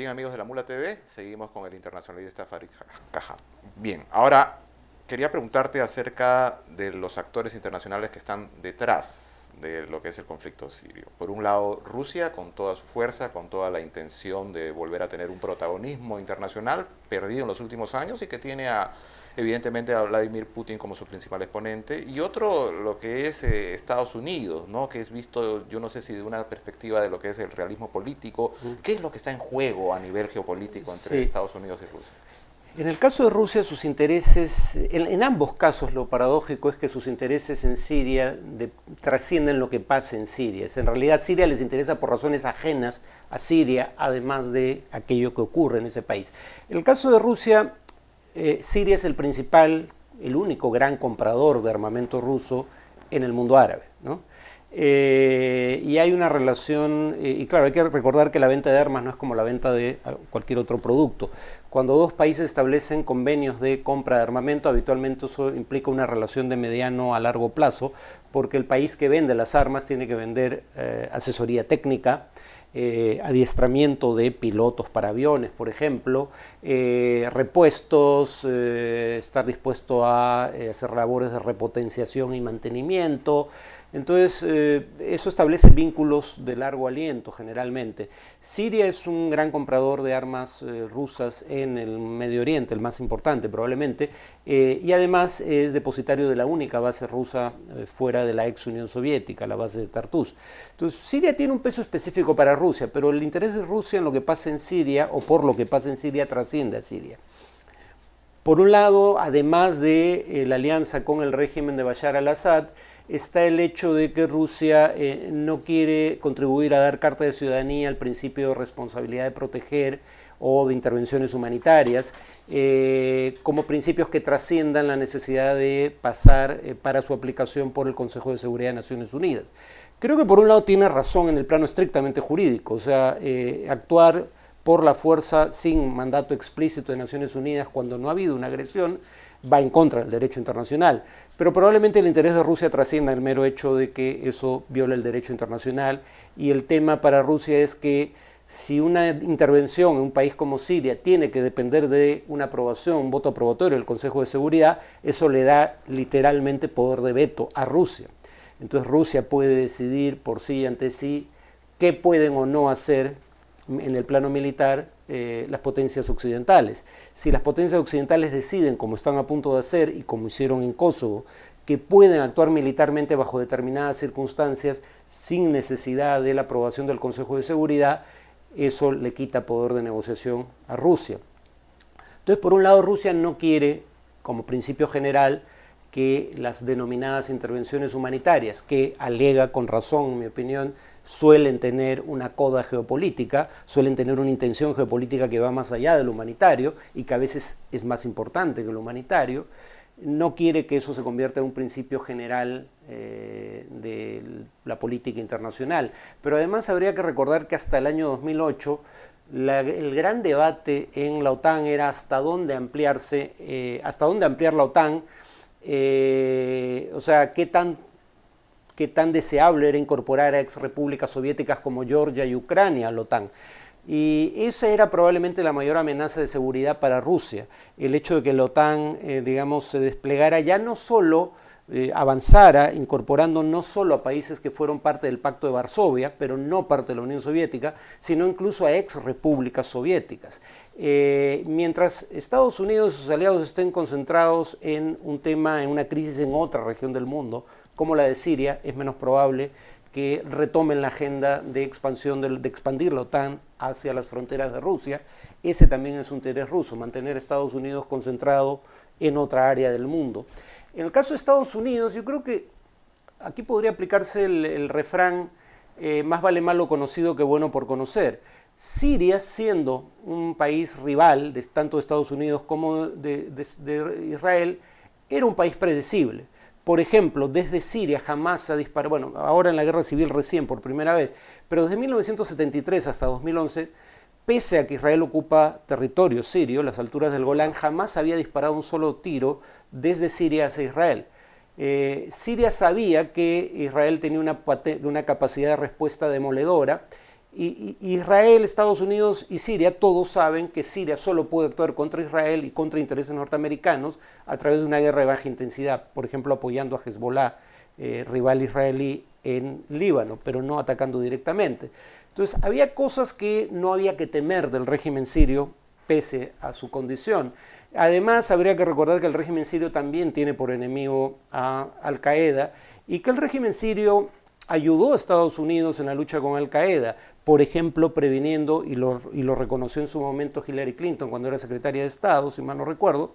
Bien, amigos de la Mula TV, seguimos con el internacionalista Farid Caja. Bien, ahora quería preguntarte acerca de los actores internacionales que están detrás de lo que es el conflicto sirio. Por un lado, Rusia, con toda su fuerza, con toda la intención de volver a tener un protagonismo internacional perdido en los últimos años y que tiene evidentemente a Vladimir Putin como su principal exponente, y otro lo que es Estados Unidos, ¿no? Que es visto, yo no sé si de una perspectiva de lo que es el realismo político, ¿qué es lo que está en juego a nivel geopolítico entre Sí. Estados Unidos y Rusia? En el caso de Rusia, sus intereses, en ambos casos lo paradójico es que sus intereses en Siria trascienden lo que pasa en Siria. En realidad Siria les interesa por razones ajenas a Siria, además de aquello que ocurre en ese país. En el caso de Rusia, Siria es el principal, el único gran comprador de armamento ruso en el mundo árabe, ¿no? Y hay una relación, y claro, hay que recordar que la venta de armas no es como la venta de cualquier otro producto. Cuando dos países establecen convenios de compra de armamento, habitualmente eso implica una relación de mediano a largo plazo, porque el país que vende las armas tiene que vender asesoría técnica, adiestramiento de pilotos para aviones, por ejemplo, repuestos, estar dispuesto a hacer labores de repotenciación y mantenimiento. Entonces, eso establece vínculos de largo aliento generalmente. Siria es un gran comprador de armas rusas en el Medio Oriente, el más importante probablemente, y además es depositario de la única base rusa fuera de la ex Unión Soviética, la base de Tartus. Entonces, Siria tiene un peso específico para Rusia, pero el interés de Rusia en lo que pasa en Siria, o por lo que pasa en Siria, trasciende a Siria. Por un lado, además de la alianza con el régimen de Bashar al-Assad, está el hecho de que Rusia no quiere contribuir a dar carta de ciudadanía al principio de responsabilidad de proteger o de intervenciones humanitarias, como principios que trasciendan la necesidad de pasar para su aplicación por el Consejo de Seguridad de Naciones Unidas. Creo que por un lado tiene razón en el plano estrictamente jurídico, o sea, actuar por la fuerza sin mandato explícito de Naciones Unidas cuando no ha habido una agresión va en contra del derecho internacional, pero probablemente el interés de Rusia trascienda el mero hecho de que eso viola el derecho internacional, y el tema para Rusia es que si una intervención en un país como Siria tiene que depender de una aprobación, un voto aprobatorio del Consejo de Seguridad, eso le da literalmente poder de veto a Rusia. Entonces Rusia puede decidir por sí y ante sí qué pueden o no hacer en el plano militar las potencias occidentales. Si las potencias occidentales deciden, como están a punto de hacer y como hicieron en Kosovo, que pueden actuar militarmente bajo determinadas circunstancias sin necesidad de la aprobación del Consejo de Seguridad, eso le quita poder de negociación a Rusia. Entonces, por un lado, Rusia no quiere, como principio general, que las denominadas intervenciones humanitarias, que alega con razón, en mi opinión, suelen tener una coda geopolítica, suelen tener una intención geopolítica que va más allá de lo humanitario y que a veces es más importante que lo humanitario, no quiere que eso se convierta en un principio general de la política internacional. Pero además habría que recordar que hasta el año 2008 el gran debate en la OTAN era hasta dónde ampliar la OTAN, o sea, qué tan deseable era incorporar a ex repúblicas soviéticas como Georgia y Ucrania a la OTAN. Y esa era probablemente la mayor amenaza de seguridad para Rusia, el hecho de que la OTAN, digamos, se desplegara ya no solo, avanzara, incorporando no solo a países que fueron parte del Pacto de Varsovia, pero no parte de la Unión Soviética, sino incluso a ex repúblicas soviéticas. Mientras Estados Unidos y sus aliados estén concentrados en un tema, en una crisis en otra región del mundo, como la de Siria, es menos probable que retomen la agenda de expansión, de expandir la OTAN hacia las fronteras de Rusia. Ese también es un interés ruso, mantener a Estados Unidos concentrado en otra área del mundo. En el caso de Estados Unidos, yo creo que aquí podría aplicarse el refrán, más vale malo conocido que bueno por conocer. Siria, siendo un país rival tanto de Estados Unidos como de Israel, era un país predecible. Por ejemplo, desde Siria jamás se ha disparado, bueno, ahora en la guerra civil recién por primera vez, pero desde 1973 hasta 2011, pese a que Israel ocupa territorio sirio, las alturas del Golán, jamás había disparado un solo tiro desde Siria hacia Israel. Siria sabía que Israel tenía una capacidad de respuesta demoledora Israel, Estados Unidos y Siria, todos saben que Siria solo puede actuar contra Israel y contra intereses norteamericanos a través de una guerra de baja intensidad, por ejemplo apoyando a Hezbollah, rival israelí en Líbano, pero no atacando directamente. Entonces había cosas que no había que temer del régimen sirio pese a su condición. Además habría que recordar que el régimen sirio también tiene por enemigo a Al-Qaeda y que el régimen sirio ayudó a Estados Unidos en la lucha con Al-Qaeda, por ejemplo, previniendo, y lo reconoció en su momento Hillary Clinton cuando era secretaria de Estado, si mal no recuerdo,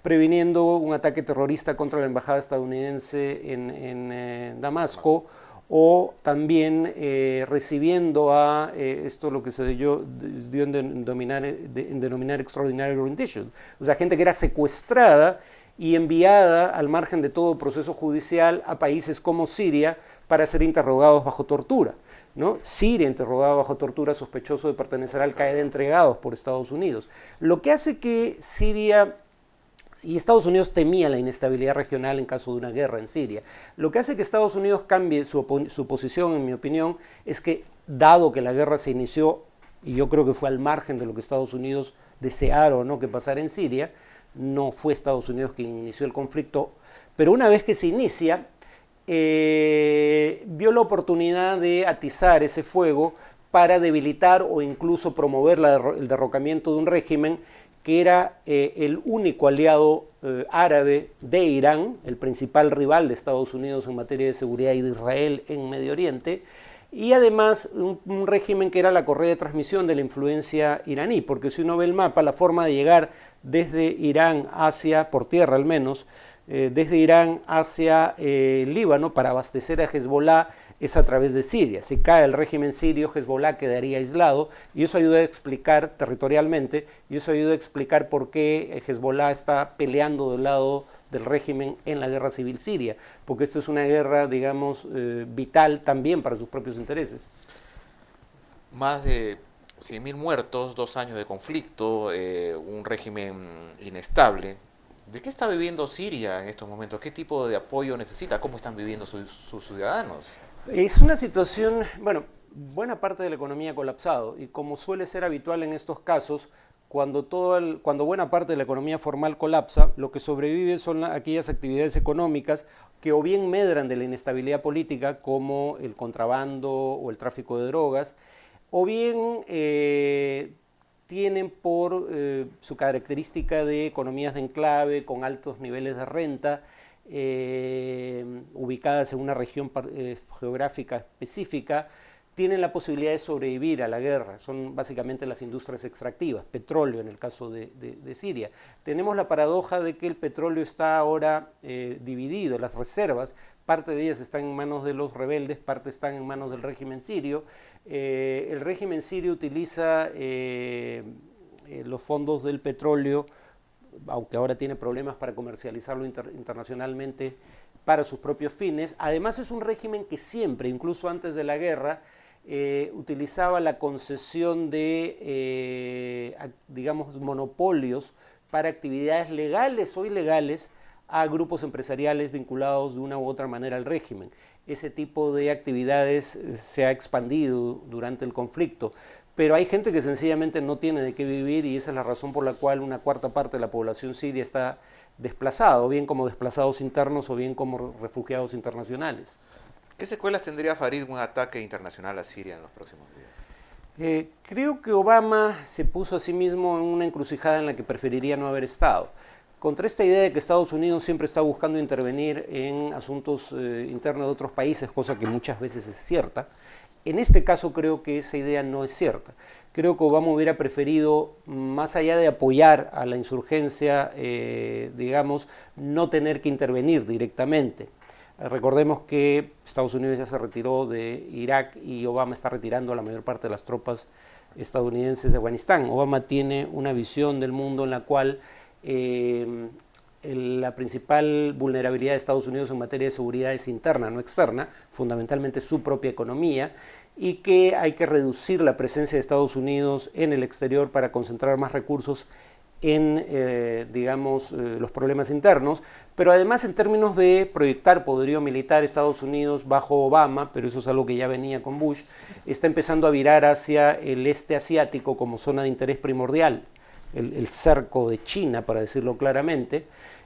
previniendo un ataque terrorista contra la embajada estadounidense en Damasco, o también recibiendo a esto lo que se dio en denominar extraordinary rendition, o sea, gente que era secuestrada y enviada al margen de todo proceso judicial a países como Siria para ser interrogados bajo tortura, ¿no? Siria interrogado bajo tortura sospechoso de pertenecer a Al-Qaeda, entregados por Estados Unidos. Lo que hace que Siria, y Estados Unidos temía la inestabilidad regional en caso de una guerra en Siria, lo que hace que Estados Unidos cambie su posición, en mi opinión, es que dado que la guerra se inició, y yo creo que fue al margen de lo que Estados Unidos deseara o no que pasara en Siria, no fue Estados Unidos quien inició el conflicto, pero una vez que se inicia, vio la oportunidad de atizar ese fuego para debilitar o incluso promover el derrocamiento de un régimen que era el único aliado árabe de Irán, el principal rival de Estados Unidos en materia de seguridad y de Israel en Medio Oriente, y además un régimen que era la correa de transmisión de la influencia iraní, porque si uno ve el mapa, la forma de llegar desde Irán hacia, por tierra al menos, desde Irán hacia Líbano para abastecer a Hezbollah es a través de Siria. Si cae el régimen sirio, Hezbollah quedaría aislado y eso ayuda a explicar territorialmente, y eso ayuda a explicar por qué Hezbollah está peleando del lado del régimen en la guerra civil siria, porque esto es una guerra, digamos, vital también para sus propios intereses. Más de 100.000 muertos, 2 años de conflicto, un régimen inestable. ¿De qué está viviendo Siria en estos momentos? ¿Qué tipo de apoyo necesita? ¿Cómo están viviendo sus ciudadanos? Es una situación, bueno, buena parte de la economía ha colapsado y como suele ser habitual en estos casos, cuando buena parte de la economía formal colapsa, lo que sobrevive son aquellas actividades económicas que o bien medran de la inestabilidad política, como el contrabando o el tráfico de drogas, o bien tienen por su característica de economías de enclave con altos niveles de renta, ubicadas en una región geográfica específica, tienen la posibilidad de sobrevivir a la guerra. Son básicamente las industrias extractivas, petróleo en el caso de Siria. Tenemos la paradoja de que el petróleo está ahora dividido, las reservas, parte de ellas están en manos de los rebeldes, parte están en manos del régimen sirio. El régimen sirio utiliza los fondos del petróleo, aunque ahora tiene problemas para comercializarlo internacionalmente para sus propios fines. Además es un régimen que siempre, incluso antes de la guerra, utilizaba la concesión de, digamos, monopolios para actividades legales o ilegales a grupos empresariales vinculados de una u otra manera al régimen. Ese tipo de actividades se ha expandido durante el conflicto, pero hay gente que sencillamente no tiene de qué vivir y esa es la razón por la cual una cuarta parte de la población siria está desplazada, o bien como desplazados internos o bien como refugiados internacionales. ¿Qué secuelas tendría Farid un ataque internacional a Siria en los próximos días? Creo que Obama se puso a sí mismo en una encrucijada en la que preferiría no haber estado. Contra esta idea de que Estados Unidos siempre está buscando intervenir en asuntos internos de otros países, cosa que muchas veces es cierta, en este caso creo que esa idea no es cierta. Creo que Obama hubiera preferido, más allá de apoyar a la insurgencia, digamos, no tener que intervenir directamente. Recordemos que Estados Unidos ya se retiró de Irak y Obama está retirando a la mayor parte de las tropas estadounidenses de Afganistán. Obama tiene una visión del mundo en la cual la principal vulnerabilidad de Estados Unidos en materia de seguridad es interna, no externa, fundamentalmente su propia economía, y que hay que reducir la presencia de Estados Unidos en el exterior para concentrar más recursos en, digamos, los problemas internos, pero además en términos de proyectar poderío militar, Estados Unidos bajo Obama, pero eso es algo que ya venía con Bush, está empezando a virar hacia el este asiático como zona de interés primordial, el cerco de China, para decirlo claramente,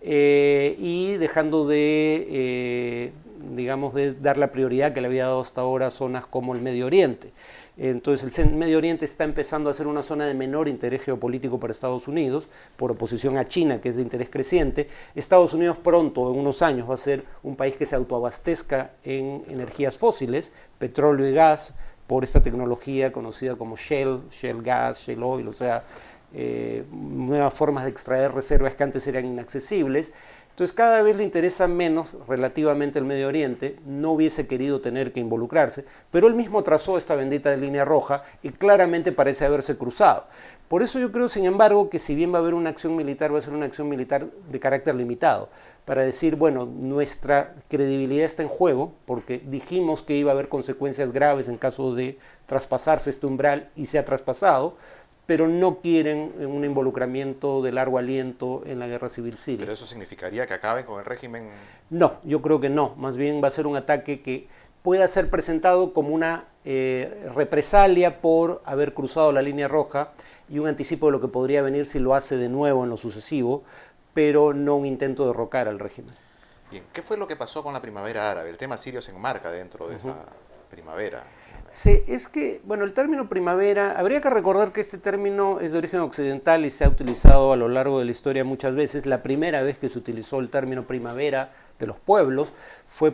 y dejando de, digamos, de dar la prioridad que le había dado hasta ahora a zonas como el Medio Oriente. Entonces el Medio Oriente está empezando a ser una zona de menor interés geopolítico para Estados Unidos, por oposición a China, que es de interés creciente. Estados Unidos pronto, en unos años, va a ser un país que se autoabastezca en energías fósiles, petróleo y gas, por esta tecnología conocida como Shell Gas, Shell Oil, o sea, nuevas formas de extraer reservas que antes eran inaccesibles. Entonces cada vez le interesa menos relativamente el Medio Oriente, no hubiese querido tener que involucrarse, pero él mismo trazó esta bendita línea roja y claramente parece haberse cruzado. Por eso yo creo, sin embargo, que si bien va a haber una acción militar, va a ser una acción militar de carácter limitado, para decir, bueno, nuestra credibilidad está en juego, porque dijimos que iba a haber consecuencias graves en caso de traspasarse este umbral y se ha traspasado, pero no quieren un involucramiento de largo aliento en la guerra civil siria. ¿Pero eso significaría que acaben con el régimen? No, yo creo que no. Más bien va a ser un ataque que pueda ser presentado como una represalia por haber cruzado la línea roja y un anticipo de lo que podría venir si lo hace de nuevo en lo sucesivo, pero no un intento de derrocar al régimen. Bien, ¿qué fue lo que pasó con la primavera árabe? El tema sirio se enmarca dentro de esa primavera. Sí, es que, bueno, el término primavera, habría que recordar que este término es de origen occidental y se ha utilizado a lo largo de la historia muchas veces. La primera vez que se utilizó el término primavera de los pueblos fue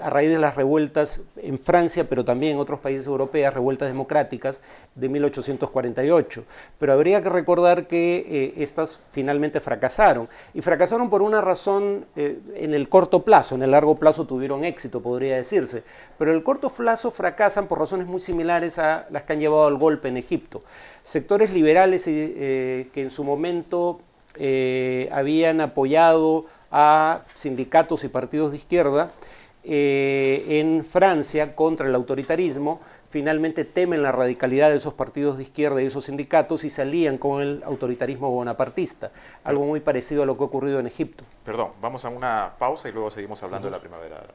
a raíz de las revueltas en Francia, pero también en otros países europeos, revueltas democráticas de 1848. Pero habría que recordar que estas finalmente fracasaron, y fracasaron por una razón en el corto plazo. En el largo plazo tuvieron éxito, podría decirse, pero en el corto plazo fracasan por razones muy similares a las que han llevado al golpe en Egipto. Sectores liberales que en su momento habían apoyado a sindicatos y partidos de izquierda en Francia contra el autoritarismo, finalmente temen la radicalidad de esos partidos de izquierda y esos sindicatos y se alían con el autoritarismo bonapartista, algo muy parecido a lo que ha ocurrido en Egipto. Perdón, vamos a una pausa y luego seguimos hablando de la primavera árabe.